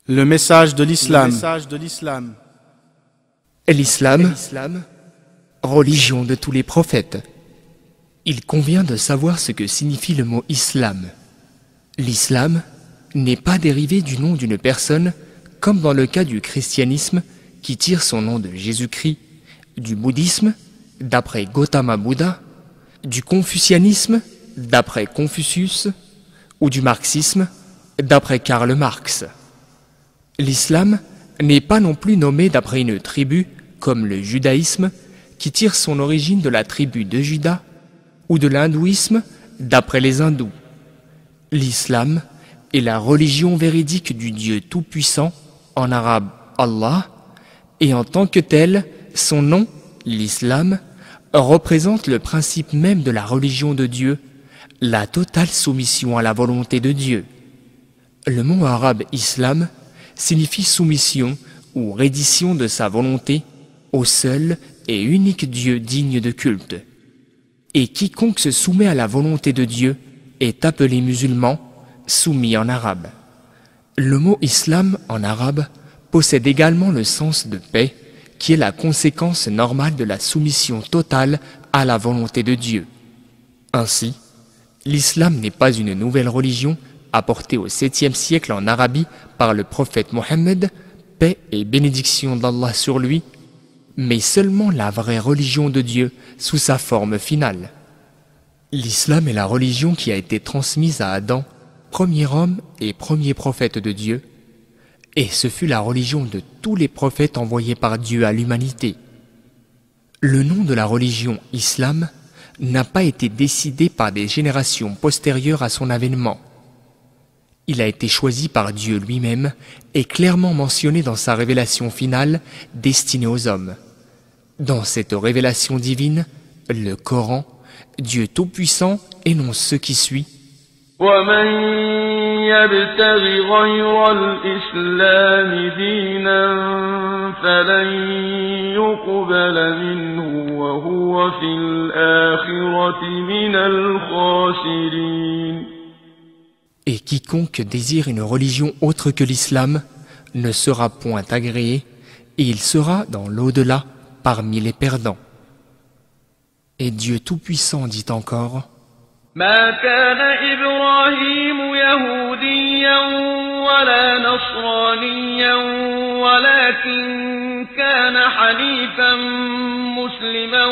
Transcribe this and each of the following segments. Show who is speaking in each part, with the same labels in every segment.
Speaker 1: Le message de l'islam.
Speaker 2: L'islam, religion de tous les prophètes. Il convient de savoir ce que signifie le mot islam. L'islam n'est pas dérivé du nom d'une personne, comme dans le cas du christianisme qui tire son nom de Jésus-Christ, du bouddhisme, d'après Gautama Bouddha, du confucianisme, d'après Confucius, ou du marxisme, d'après Karl Marx. L'islam n'est pas non plus nommé d'après une tribu, comme le judaïsme, qui tire son origine de la tribu de Juda, ou de l'hindouisme, d'après les hindous. L'islam est la religion véridique du Dieu Tout-Puissant, en arabe Allah, et en tant que tel, son nom, l'islam, représente le principe même de la religion de Dieu, la totale soumission à la volonté de Dieu. Le mot arabe islam signifie soumission ou reddition de sa volonté au seul et unique Dieu digne de culte. Et quiconque se soumet à la volonté de Dieu est appelé musulman, soumis en arabe. Le mot islam en arabe possède également le sens de paix, qui est la conséquence normale de la soumission totale à la volonté de Dieu. Ainsi, l'islam n'est pas une nouvelle religion apportée au 7e siècle en Arabie par le prophète Mohammed, paix et bénédiction d'Allah sur lui, mais seulement la vraie religion de Dieu sous sa forme finale. L'islam est la religion qui a été transmise à Adam, premier homme et premier prophète de Dieu, et ce fut la religion de tous les prophètes envoyés par Dieu à l'humanité. Le nom de la religion islam n'a pas été décidé par des générations postérieures à son avènement. Il a été choisi par Dieu lui-même et clairement mentionné dans sa révélation finale destinée aux hommes. Dans cette révélation divine, le Coran, Dieu Tout-Puissant énonce ce qui suit.
Speaker 3: وَمَنْ يَبْتَغِ غَيْرَ الْإِسْلَامِ دِينًا فَلَنْ يُقْبَلَ مِنْهُ وَهُوَ فِي الْآخِرَةِ مِنَ الْخَاسِرِينَ.
Speaker 2: Et quiconque désire une religion autre que l'islam ne sera point agréé, et il sera dans l'au-delà parmi les perdants. Et Dieu Tout-Puissant dit encore:
Speaker 3: ما كان إبراهيم يهوديا ولا نصرانيا ولكن كان حنيفا مسلما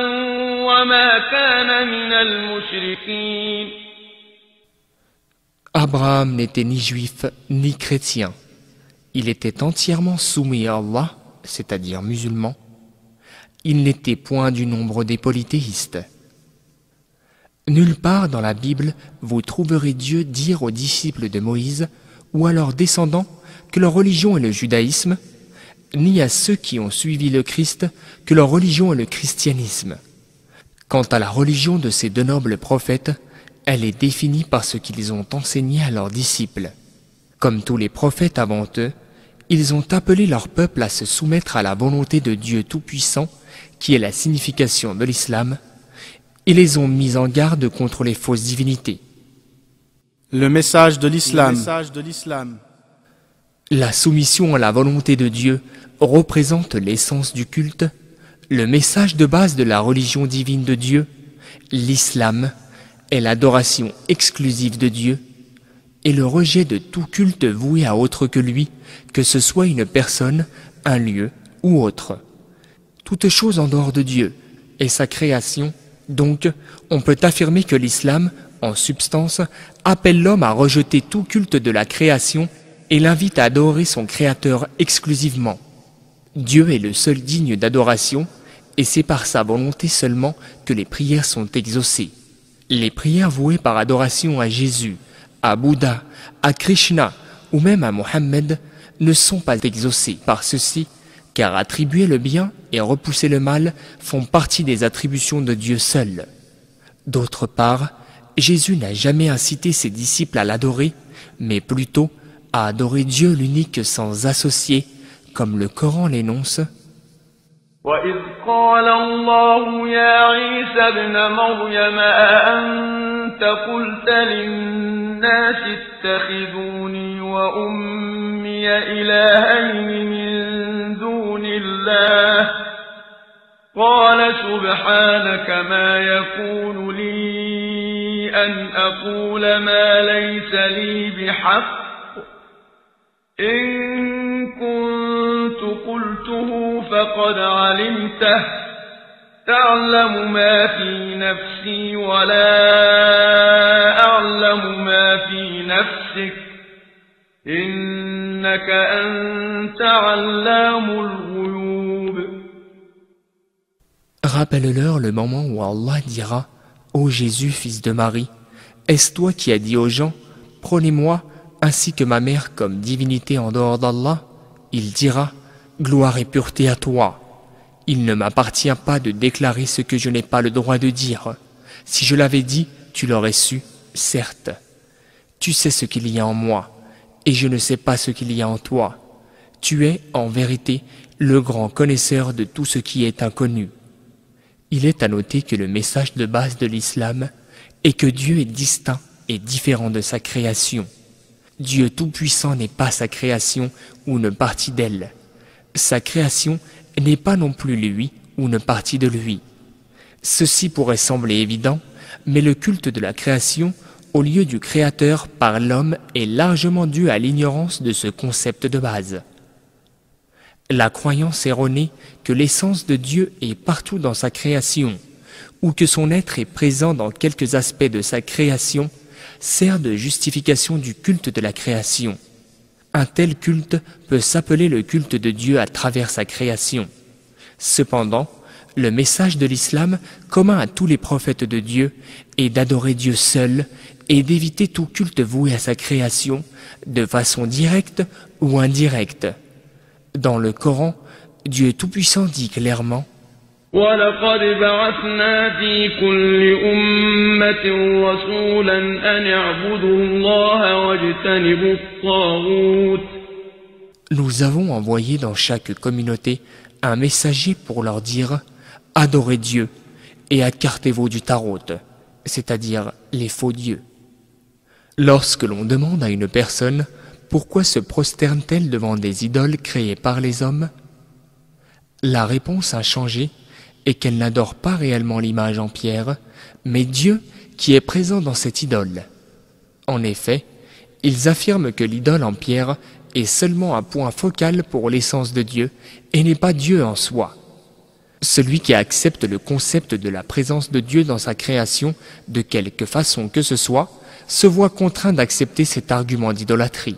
Speaker 3: وما كان من المشركين.
Speaker 2: Abraham n'était ni juif ni chrétien. Il était entièrement soumis à Allah, c'est-à-dire musulman. Il n'était point du nombre des polythéistes. Nulle part dans la Bible vous trouverez Dieu dire aux disciples de Moïse ou à leurs descendants que leur religion est le judaïsme, ni à ceux qui ont suivi le Christ que leur religion est le christianisme. Quant à la religion de ces deux nobles prophètes, elle est définie par ce qu'ils ont enseigné à leurs disciples. Comme tous les prophètes avant eux, ils ont appelé leur peuple à se soumettre à la volonté de Dieu Tout-Puissant, qui est la signification de l'islam. Ils les ont mis en garde contre les fausses divinités.
Speaker 1: Le message de l'islam.
Speaker 2: La soumission à la volonté de Dieu représente l'essence du culte, le message de base de la religion divine de Dieu. L'islam est l'adoration exclusive de Dieu et le rejet de tout culte voué à autre que lui, que ce soit une personne, un lieu ou autre. Toute chose en dehors de Dieu et sa création. Donc, on peut affirmer que l'islam, en substance, appelle l'homme à rejeter tout culte de la création et l'invite à adorer son Créateur exclusivement. Dieu est le seul digne d'adoration et c'est par sa volonté seulement que les prières sont exaucées. Les prières vouées par adoration à Jésus, à Bouddha, à Krishna ou même à Mohammed ne sont pas exaucées par ceux-ci, car attribuer le bien et repousser le mal font partie des attributions de Dieu seul. D'autre part, Jésus n'a jamais incité ses disciples à l'adorer, mais plutôt à adorer Dieu l'unique sans associé, comme le Coran l'énonce.
Speaker 3: وَإِذْ قَالَ اللَّهُ يَا عِيسَى ابْنَ مَرْيَمَ أَأَنْتَ أنت قلت للناس اتخذوني وأمي إلهين من دون الله قال سبحانك ما يكون لي أن أقول ما ليس لي بحق إن كنت قلته فقد علمته تعلم ما في نفسي ولا أعلم ما في نفسك إنك أنت علام الغيوب.
Speaker 2: Rappelle-leur le moment où Allah dira « Ô Jésus, fils de Marie, est-ce toi qui as dit aux gens « Prenez-moi ainsi que ma mère comme divinité en dehors d'Allah ?» Il dira « Gloire et pureté à toi. Il ne m'appartient pas de déclarer ce que je n'ai pas le droit de dire. Si je l'avais dit, tu l'aurais su, certes. Tu sais ce qu'il y a en moi, et je ne sais pas ce qu'il y a en toi. Tu es, en vérité, le grand connaisseur de tout ce qui est inconnu. » Il est à noter que le message de base de l'islam est que Dieu est distinct et différent de sa création. Dieu tout-puissant n'est pas sa création ou une partie d'elle. Sa création n'est pas non plus lui ou une partie de lui. Ceci pourrait sembler évident, mais le culte de la création au lieu du Créateur par l'homme est largement dû à l'ignorance de ce concept de base. La croyance erronée que l'essence de Dieu est partout dans sa création, ou que son être est présent dans quelques aspects de sa création, sert de justification du culte de la création. Un tel culte peut s'appeler le culte de Dieu à travers sa création. Cependant, le message de l'islam, commun à tous les prophètes de Dieu, est d'adorer Dieu seul et d'éviter tout culte voué à sa création, de façon directe ou indirecte. Dans le Coran, Dieu Tout-Puissant dit clairement
Speaker 3: وَلَقَدْ بَعَثْنَا فِي كُلِّ أُمَّةٍ رَسُولًا أَنِ اعْبُدُوا اللَّهَ وَاجْتَنِبُوا الطَّاغُوتَ.
Speaker 2: Nous avons envoyé dans chaque communauté un messager pour leur dire « Adorez Dieu et écartez-vous du tarot », c'est-à-dire les faux dieux. Lorsque l'on demande à une personne « Pourquoi se prosterne-t-elle devant des idoles créées par les hommes ?» La réponse inchangée est qu'elle n'adore pas réellement l'image en pierre, mais Dieu qui est présent dans cette idole. En effet, ils affirment que l'idole en pierre est seulement un point focal pour l'essence de Dieu et n'est pas Dieu en soi. Celui qui accepte le concept de la présence de Dieu dans sa création, de quelque façon que ce soit, se voit contraint d'accepter cet argument d'idolâtrie.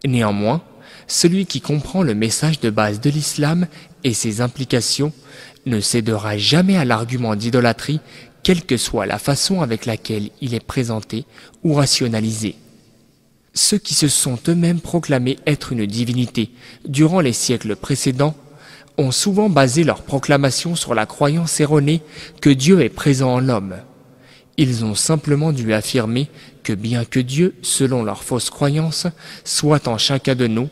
Speaker 2: Néanmoins, celui qui comprend le message de base de l'islam et ses implications ne cédera jamais à l'argument d'idolâtrie, quelle que soit la façon avec laquelle il est présenté ou rationalisé. Ceux qui se sont eux-mêmes proclamés être une divinité durant les siècles précédents ont souvent basé leur proclamation sur la croyance erronée que Dieu est présent en l'homme. Ils ont simplement dû affirmer que bien que Dieu, selon leur fausse croyance, soit en chacun de nous,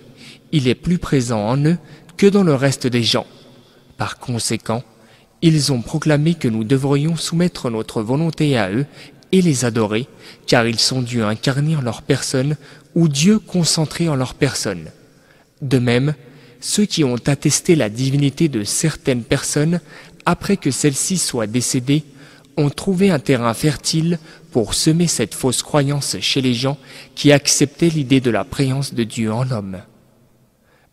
Speaker 2: il est plus présent en eux que dans le reste des gens. Par conséquent, ils ont proclamé que nous devrions soumettre notre volonté à eux et les adorer, car ils sont Dieu incarné en leur personne ou Dieu concentré en leur personne. De même, ceux qui ont attesté la divinité de certaines personnes après que celles-ci soient décédées ont trouvé un terrain fertile pour semer cette fausse croyance chez les gens qui acceptaient l'idée de la présence de Dieu en l'homme.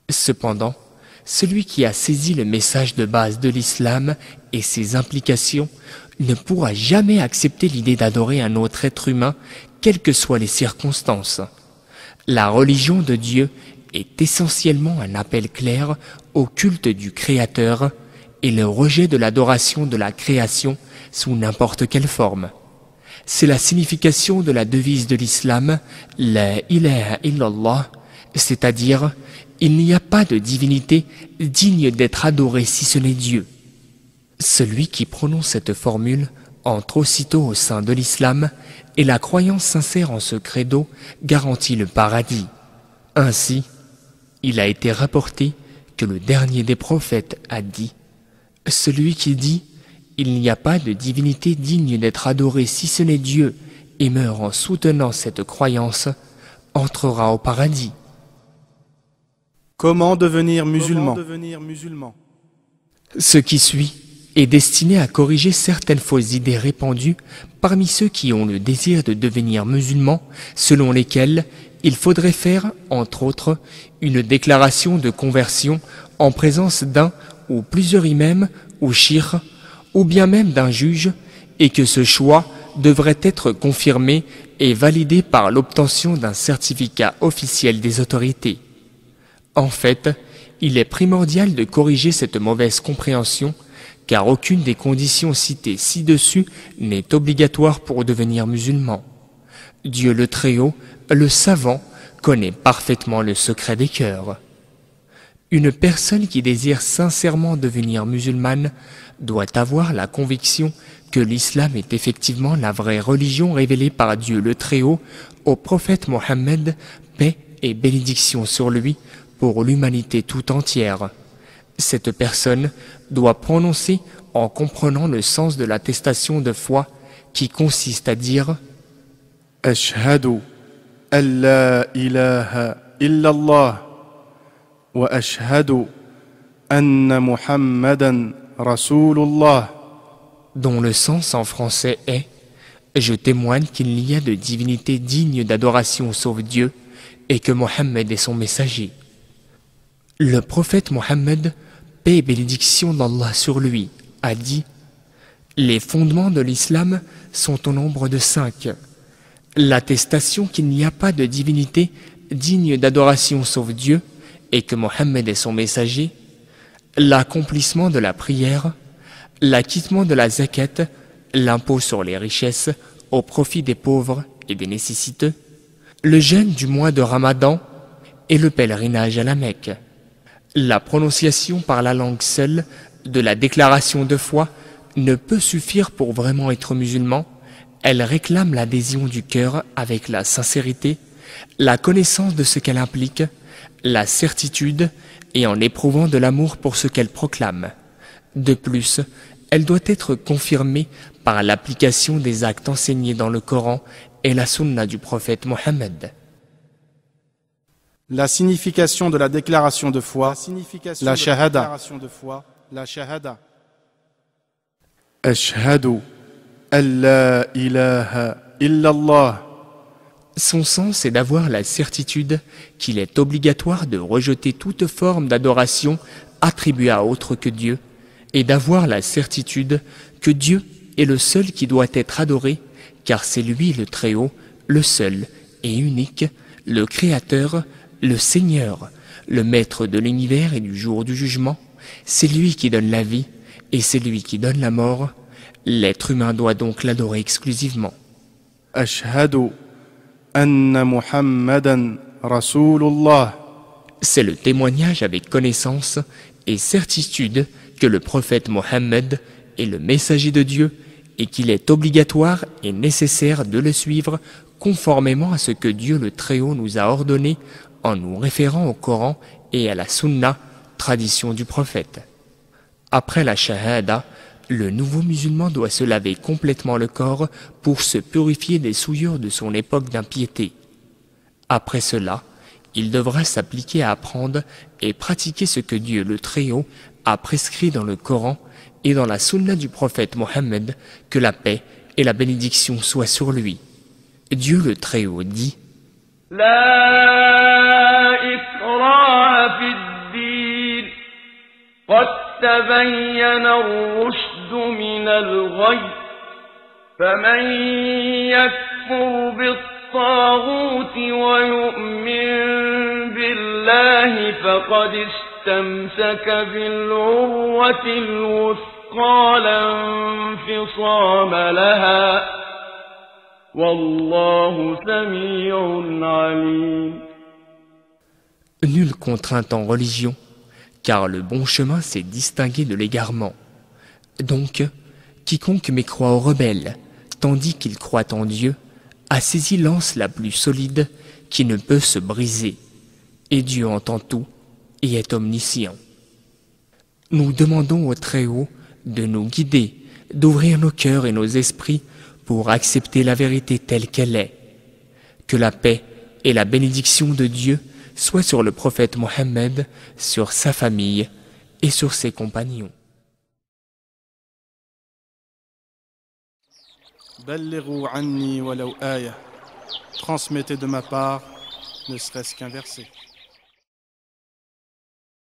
Speaker 2: Cependant, celui qui a saisi le message de base de l'islam et ses implications ne pourra jamais accepter l'idée d'adorer un autre être humain, quelles que soient les circonstances. La religion de Dieu est essentiellement un appel clair au culte du Créateur et le rejet de l'adoration de la création sous n'importe quelle forme. C'est la signification de la devise de l'islam, la ilaha illallah, c'est-à-dire il n'y a pas de divinité digne d'être adorée si ce n'est Dieu. Celui qui prononce cette formule entre aussitôt au sein de l'islam et la croyance sincère en ce credo garantit le paradis. Ainsi, il a été rapporté que le dernier des prophètes a dit « Celui qui dit « Il n'y a pas de divinité digne d'être adorée si ce n'est Dieu, et meurt en soutenant cette croyance entrera au paradis.
Speaker 1: Comment devenir musulman?
Speaker 2: Ce qui suit est destiné à corriger certaines fausses idées répandues parmi ceux qui ont le désir de devenir musulmans, selon lesquelles il faudrait faire, entre autres, une déclaration de conversion en présence d'un ou plusieurs imams ou shir, ou bien même d'un juge, et que ce choix devrait être confirmé et validé par l'obtention d'un certificat officiel des autorités. En fait, il est primordial de corriger cette mauvaise compréhension, car aucune des conditions citées ci-dessus n'est obligatoire pour devenir musulman. Dieu le Très-Haut, le savant, connaît parfaitement le secret des cœurs. Une personne qui désire sincèrement devenir musulmane doit avoir la conviction que l'islam est effectivement la vraie religion révélée par Dieu le Très-Haut au prophète Mohammed, paix et bénédiction sur lui, pour l'humanité tout entière. Cette personne doit prononcer en comprenant le sens de l'attestation de foi qui consiste à dire «
Speaker 1: Ashhadu an la ilaha illallah wa ashhadu anna Muhammadan Rasulullah »
Speaker 2: dont le sens en français est « Je témoigne qu'il n'y a de divinité digne d'adoration sauf Dieu et que Mohammed est son messager. » Le prophète Mohammed, paix et bénédiction d'Allah sur lui, a dit « Les fondements de l'islam sont au nombre de 5. L'attestation qu'il n'y a pas de divinité digne d'adoration sauf Dieu et que Mohammed est son messager, l'accomplissement de la prière, l'acquittement de la zakat, l'impôt sur les richesses au profit des pauvres et des nécessiteux, le jeûne du mois de Ramadan et le pèlerinage à la Mecque. La prononciation par la langue seule de la déclaration de foi ne peut suffire pour vraiment être musulman. Elle réclame l'adhésion du cœur avec la sincérité, la connaissance de ce qu'elle implique, la certitude et en éprouvant de l'amour pour ce qu'elle proclame. De plus, elle doit être confirmée par l'application des actes enseignés dans le Coran et la sunna du prophète Mohammed.
Speaker 1: La signification de la déclaration de foi, la shahada. Ashhadu an la ilaha illallah.
Speaker 2: Son sens est d'avoir la certitude qu'il est obligatoire de rejeter toute forme d'adoration attribuée à autre que Dieu et d'avoir la certitude que Dieu est le seul qui doit être adoré, car c'est lui le Très-Haut, le seul et unique, le Créateur, le Seigneur, le Maître de l'univers et du jour du jugement. C'est lui qui donne la vie et c'est lui qui donne la mort. L'être humain doit donc l'adorer exclusivement.
Speaker 1: Ashhadu anna Muhammadan Rasulullah.
Speaker 2: C'est le témoignage avec connaissance et certitude que le prophète Mohammed est le messager de Dieu et qu'il est obligatoire et nécessaire de le suivre conformément à ce que Dieu le Très-Haut nous a ordonné en nous référant au Coran et à la Sunna, tradition du prophète. Après la shahada, le nouveau musulman doit se laver complètement le corps pour se purifier des souillures de son époque d'impiété. Après cela, il devra s'appliquer à apprendre et pratiquer ce que Dieu le Très-Haut a prescrit dans le Coran et dans la Sunna du prophète Mohammed, que la paix et la bénédiction soient sur lui. Dieu le Très-Haut dit
Speaker 3: لا إكراه في الدين قد تبين الرشد من الغي فمن يكفر بالطاغوت ويؤمن بالله فقد استمسك بالعروة الوثقى لا انفصام لها والله سميع عليم.
Speaker 2: Nulle contrainte en religion, car le bon chemin s'est distingué de l'égarement. Donc, quiconque mécroit aux rebelles, tandis qu'il croit en Dieu, a saisi l'anse la plus solide qui ne peut se briser. Et Dieu entend tout et est omniscient. Nous demandons au Très-Haut de nous guider, d'ouvrir nos cœurs et nos esprits pour accepter la vérité telle qu'elle est. Que la paix et la bénédiction de Dieu soient sur le prophète Mohammed, sur sa famille et sur ses compagnons.
Speaker 1: Ballighu anni walau aya. Transmettez de ma part, ne serait-ce qu'un verset.